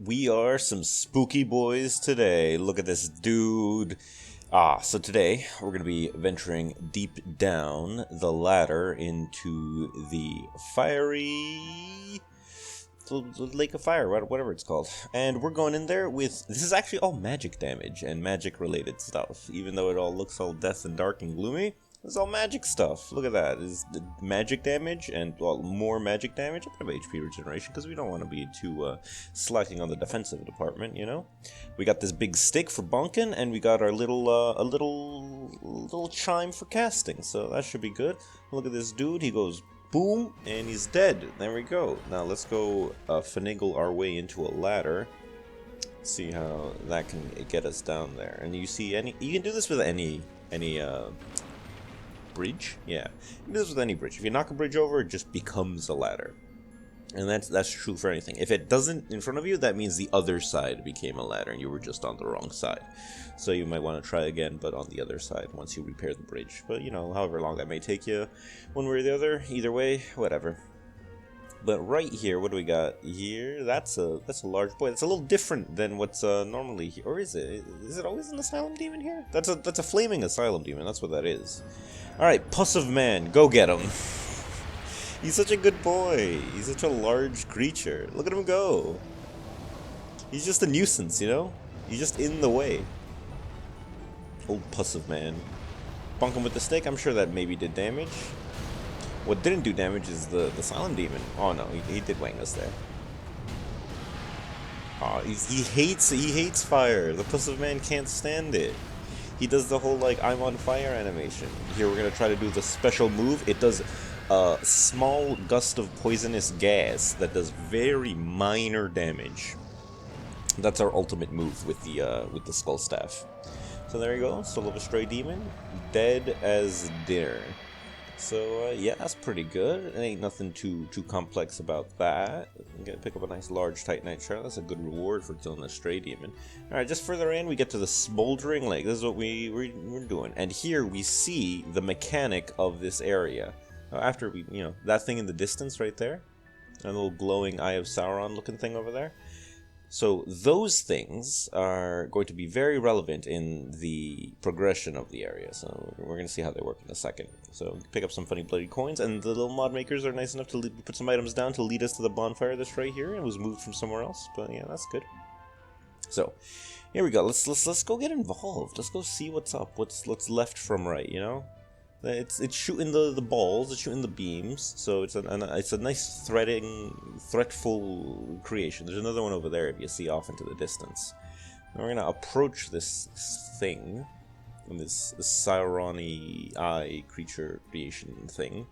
We are some spooky boys today. Look at this dude. So today we're going to be venturing deep down the ladder into the fiery lake of fire, whatever it's called. And we're going in there with, this is actually all magic damage and magic related stuff. Even though it all looks all death and dark and gloomy, it's all magic stuff. Look at that. It's the magic damage and, well, more magic damage, a bit of HP regeneration, because we don't want to be too slacking on the defensive department, you know? We got this big stick for bonking, and we got our little chime for casting, so that should be good. Look at this dude, he goes boom, and he's dead. There we go. Now let's go finagle our way into a ladder. See how that can get us down there. And you see you can do this with any bridge? Yeah. You can do this with any bridge. If you knock a bridge over, it just becomes a ladder. And that's true for anything. If it doesn't in front of you, that means the other side became a ladder and you were just on the wrong side. So you might want to try again, but on the other side once you repair the bridge. But you know, however long that may take you, one way or the other, either way, whatever. But right here, what do we got here? That's a large boy. It's a little different than what's normally here. Or is it? Is it always an asylum demon here? That's a flaming asylum demon. That's what that is. All right, Puss of Man, go get him. He's such a good boy. He's such a large creature. Look at him go. He's just a nuisance, you know? He's just in the way. Old Puss of Man. Bonk him with the stick. I'm sure that maybe did damage. What didn't do damage is the Silent Demon. Oh no, he did wang us there. Oh, he hates fire. The Puss of Man can't stand it. He does the whole like I'm on fire animation. Here we're gonna try to do the special move. It does a small gust of poisonous gas that does very minor damage. That's our ultimate move with the skull staff. So there you go, Soul of a Stray Demon, dead as dinner. So yeah, that's pretty good. It ain't nothing too complex about that. I'm gonna pick up a nice large titanite shard. That's a good reward for killing a stray demon. All right, just further in, we get to the smoldering lake. This is what we're doing, and here we see the mechanic of this area. After we, you know, that thing in the distance right there, a little glowing Eye of Sauron looking thing over there. So those things are going to be very relevant in the progression of the area. So we're going to see how they work in a second. So pick up some funny bloody coins, and the little mod makers are nice enough to put some items down to lead us to the bonfire that's right here. It was moved from somewhere else, but yeah, that's good. So here we go. Let's go get involved. Let's go see what's up. What's left from right, you know? It's shooting the balls, it's shooting the beams, so it's a nice threatful creation. There's another one over there if you see off into the distance. Now we're gonna approach this thing, this Sauron-y eye creature creation thing,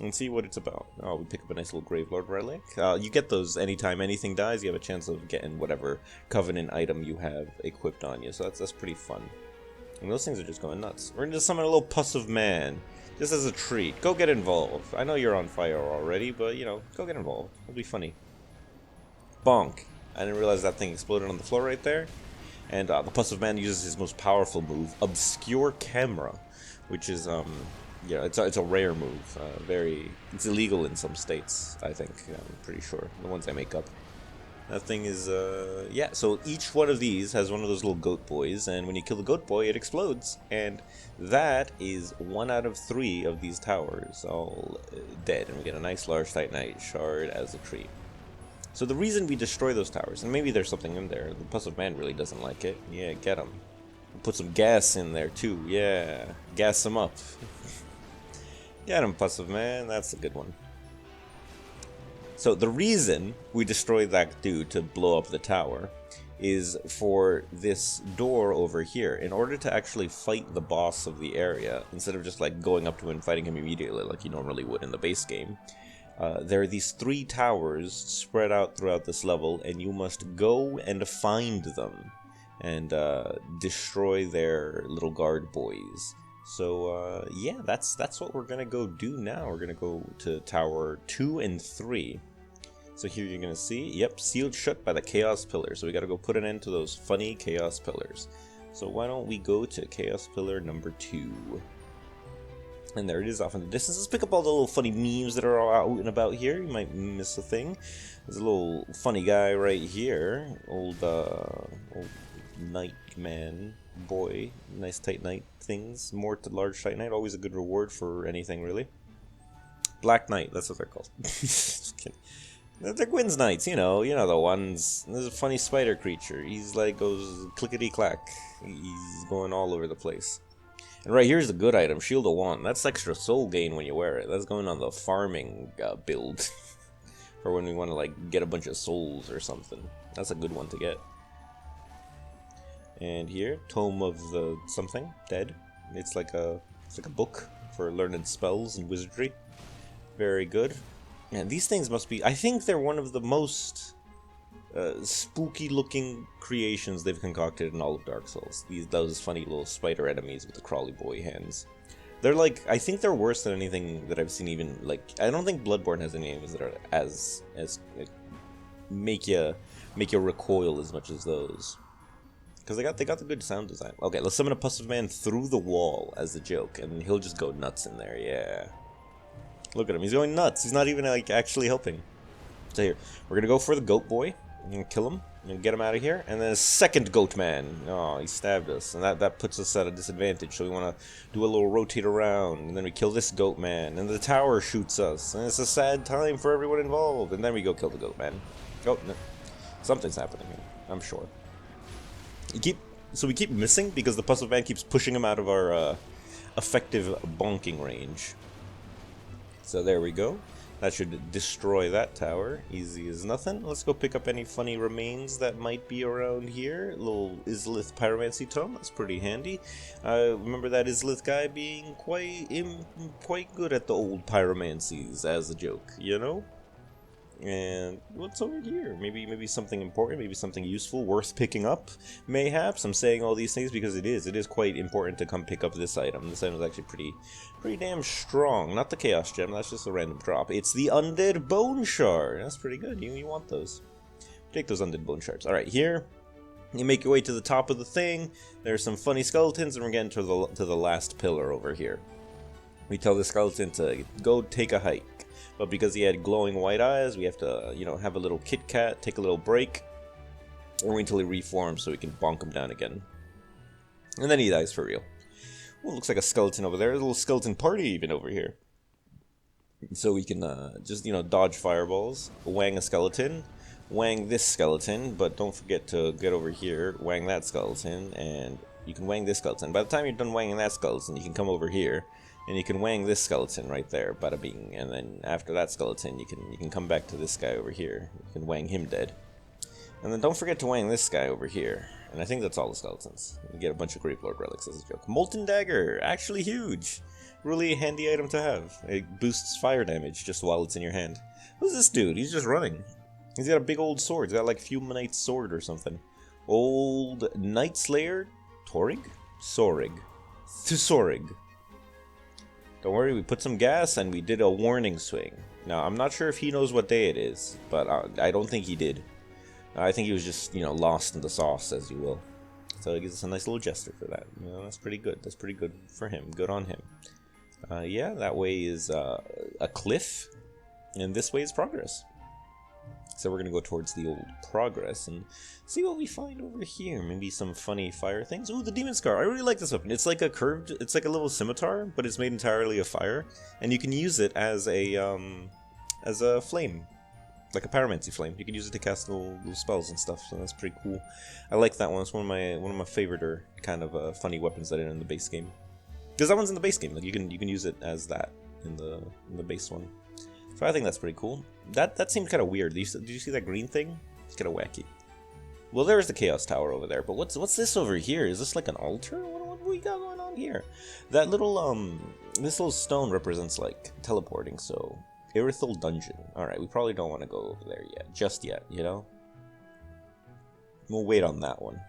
and see what it's about. Oh, we pick up a nice little Gravelord relic. You get those anytime anything dies. You have a chance of getting whatever Covenant item you have equipped on you, so that's pretty fun. And those things are just going nuts. We're going to summon a little Puss of Man, just as a treat. Go get involved. I know you're on fire already, but, you know, go get involved. It'll be funny. Bonk. I didn't realize that thing exploded on the floor right there. And the Puss of Man uses his most powerful move, Obscure Camera, which is, yeah, it's a rare move. It's illegal in some states, I think. I'm pretty sure. The ones I make up. That thing is, yeah, so each one of these has one of those little goat boys, and when you kill the goat boy, it explodes. And that is 1 out of 3 of these towers all dead, and we get a nice large titanite shard as a treat. So the reason we destroy those towers, and maybe there's something in there, the Puss of Man really doesn't like it. Yeah, get him. Put some gas in there, too. Yeah, gas him up. Get him, Puss of Man, that's a good one. So the reason we destroy that dude to blow up the tower is for this door over here. In order to actually fight the boss of the area, instead of just like going up to him and fighting him immediately like you normally would in the base game, there are these 3 towers spread out throughout this level, and you must go and find them and destroy their little guard boys. So yeah, that's what we're gonna go do now. We're gonna go to tower 2 and 3. So here you're gonna see, yep, sealed shut by the Chaos Pillar. So we gotta go put an end to those funny Chaos Pillars. So why don't we go to Chaos Pillar number 2? And there it is off in the distance. Let's pick up all the little funny memes that are all out and about here. You might miss a thing. There's a little funny guy right here. Old knight man boy. Nice tight knight things. More to large tight knight. Always a good reward for anything, really. Black knight. That's what they're called. Just kidding. They're Gwyn's knights, you know the ones. There's a funny spider creature. He's like goes clickety clack. He's going all over the place. And right here's the good item, Shield of Wand. That's extra soul gain when you wear it. That's going on the farming build. For when we want to like get a bunch of souls or something. That's a good one to get. And here, Tome of the something, dead. It's like a book for learned spells and wizardry. Very good. And these things must be, I think they're one of the most spooky looking creations they've concocted in all of Dark Souls. Those funny little spider enemies with the crawly boy hands. They're like, I think they're worse than anything that I've seen. Even like, I don't think Bloodborne has any enemies that are as like, make you recoil as much as those. Because they got the good sound design. Okay, let's summon a Puss of Man through the wall as a joke, and he'll just go nuts in there. Yeah, look at him, he's going nuts. He's not even like actually helping. So here, we're gonna go for the goat boy. I'm gonna kill him and get him out of here. And then a second goat man. Oh, he stabbed us. And that puts us at a disadvantage. So we want to do a little rotate around. And then we kill this goat man. And the tower shoots us. And it's a sad time for everyone involved. And then we go kill the goat man. Oh, no. Something's happening here, I'm sure. So we keep missing because the puzzle man keeps pushing him out of our effective bonking range. So there we go. That should destroy that tower. Easy as nothing. Let's go pick up any funny remains that might be around here. A little Izlith pyromancy tome. That's pretty handy. Remember that Izlith guy being quite good at the old pyromancies as a joke, you know? And what's over here? Maybe something important, maybe something useful, worth picking up, mayhaps. I'm saying all these things because it is quite important to come pick up this item. This item is actually pretty damn strong. Not the Chaos Gem, that's just a random drop. It's the Undead Bone Shard. That's pretty good. You want those. Take those Undead Bone Shards. Alright, here, you make your way to the top of the thing. There's some funny skeletons, and we're getting to the last pillar over here. We tell the skeleton to go take a hike. But because he had glowing white eyes, we have to, have a little Kit Kat, take a little break, and wait until he reforms so we can bonk him down again. And then he dies for real. Ooh, looks like a skeleton over there. There's a little skeleton party even over here. So we can just, dodge fireballs, wang a skeleton, wang this skeleton, but don't forget to get over here, wang that skeleton, and you can wang this skeleton. By the time you're done wanging that skeleton, you can come over here. And you can wang this skeleton right there, bada bing. And then after that skeleton, you can come back to this guy over here. You can wang him dead. And then don't forget to wang this guy over here. And I think that's all the skeletons. You get a bunch of Gravelord relics as a joke. Molten Dagger, actually huge. Really handy item to have. It boosts fire damage just while it's in your hand. Who's this dude? He's just running. He's got a big old sword. He's got like Fume Knight's sword or something. Old Night Slayer Torig? Sorig. Sorig. Don't worry, we put some gas and we did a warning swing. Now, I'm not sure if he knows what day it is, but I don't think he did. I think he was just, lost in the sauce, as you will. So it gives us a nice little gesture for that. That's pretty good. That's pretty good for him. Good on him. Yeah, that way is a cliff, and this way is progress. So we're going to go towards the old progress and see what we find over here. Maybe some funny fire things. Ooh, the Demon Scar. I really like this weapon. It's like it's like a little scimitar, but it's made entirely of fire. And you can use it as a flame. Like a pyromancy flame. You can use it to cast little spells and stuff, so that's pretty cool. I like that one. It's one of my favorite kind of funny weapons that are in the base game. Because that one's in the base game. Like you can use it as that in the base one. So I think that's pretty cool. That seemed kind of weird. Did you see that green thing? It's kind of wacky. Well, there's the Chaos Tower over there, but what's this over here? Is this like an altar? What do we got going on here? That little this little stone represents like teleporting. So Irithel Dungeon. All right, we probably don't want to go over there just yet. We'll wait on that one.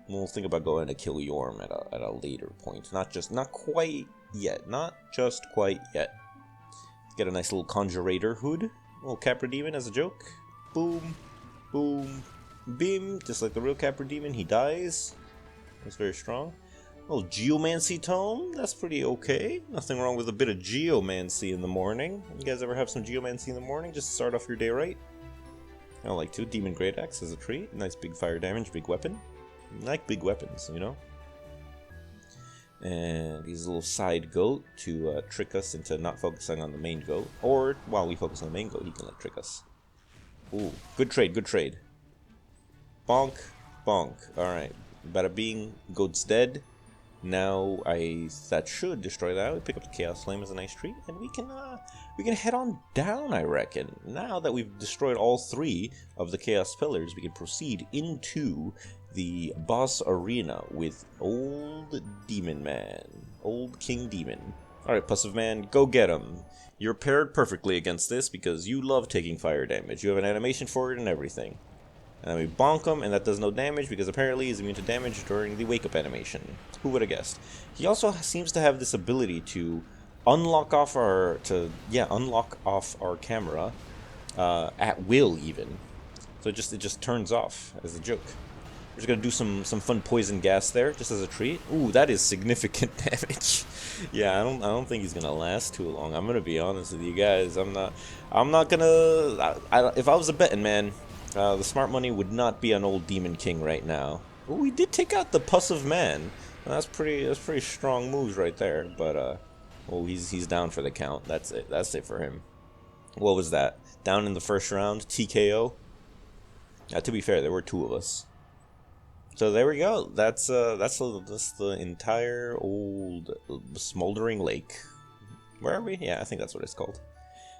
We'll think about going to kill Yorm at a later point. Not quite yet. Not just quite yet. Get a nice little Conjurator hood. A little Capra Demon as a joke. Boom. Boom. Beam. Just like the real Capra Demon, he dies. That's very strong. Little geomancy tome, that's pretty okay. Nothing wrong with a bit of geomancy in the morning. You guys ever have some geomancy in the morning just to start off your day right? I don't like to. Demon Great Axe as a treat. Nice big fire damage, big weapon. I like big weapons, you know? And he's a little side goat to trick us into not focusing on the main goat. Or, while we focus on the main goat, he can like trick us. Ooh, good trade, good trade. Bonk, bonk. Alright. Bada bing, goat's dead. Now that should destroy that. We pick up the Chaos Flame as a nice treat, and we can head on down, I reckon. Now that we've destroyed all 3 of the Chaos Pillars, we can proceed into the boss arena with Old Demon Man. Old King Demon. Alright, Pussive Man, go get him. You're paired perfectly against this because you love taking fire damage. You have an animation for it and everything. And then we bonk him, and that does no damage because apparently he's immune to damage during the wake-up animation. Who would have guessed? He also seems to have this ability to unlock off our camera at will, even. So it just turns off as a joke. We're just gonna do some fun poison gas there, just as a treat. Ooh, that is significant damage. Yeah, I don't think he's gonna last too long. I'm gonna be honest with you guys. I'm not gonna. If I was a betting man. The smart money would not be on Old Demon King right now. Well, we did take out the Pussive Man. That's pretty strong moves right there. But well, he's down for the count. That's it. That's it for him. What was that? Down in the first round, TKO. To be fair, there were 2 of us. So there we go. That's the entire old smoldering lake. Where are we? Yeah, I think that's what it's called.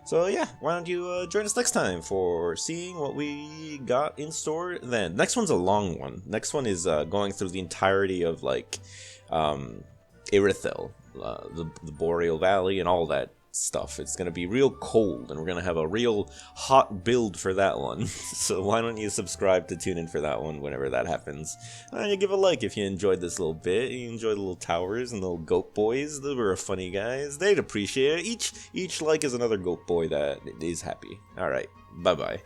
So yeah, why don't you join us next time for seeing what we got in store then. Next one's a long one. Next one is going through the entirety of like Irithyll, the Boreal Valley and all that stuff. It's going to be real cold and we're going to have a real hot build for that one. So why don't you subscribe to tune in for that one whenever that happens. And you give a like if you enjoyed this little bit. You enjoyed the little towers and the little goat boys. They were funny guys. They'd appreciate it. Each like is another goat boy that is happy. Alright, bye bye.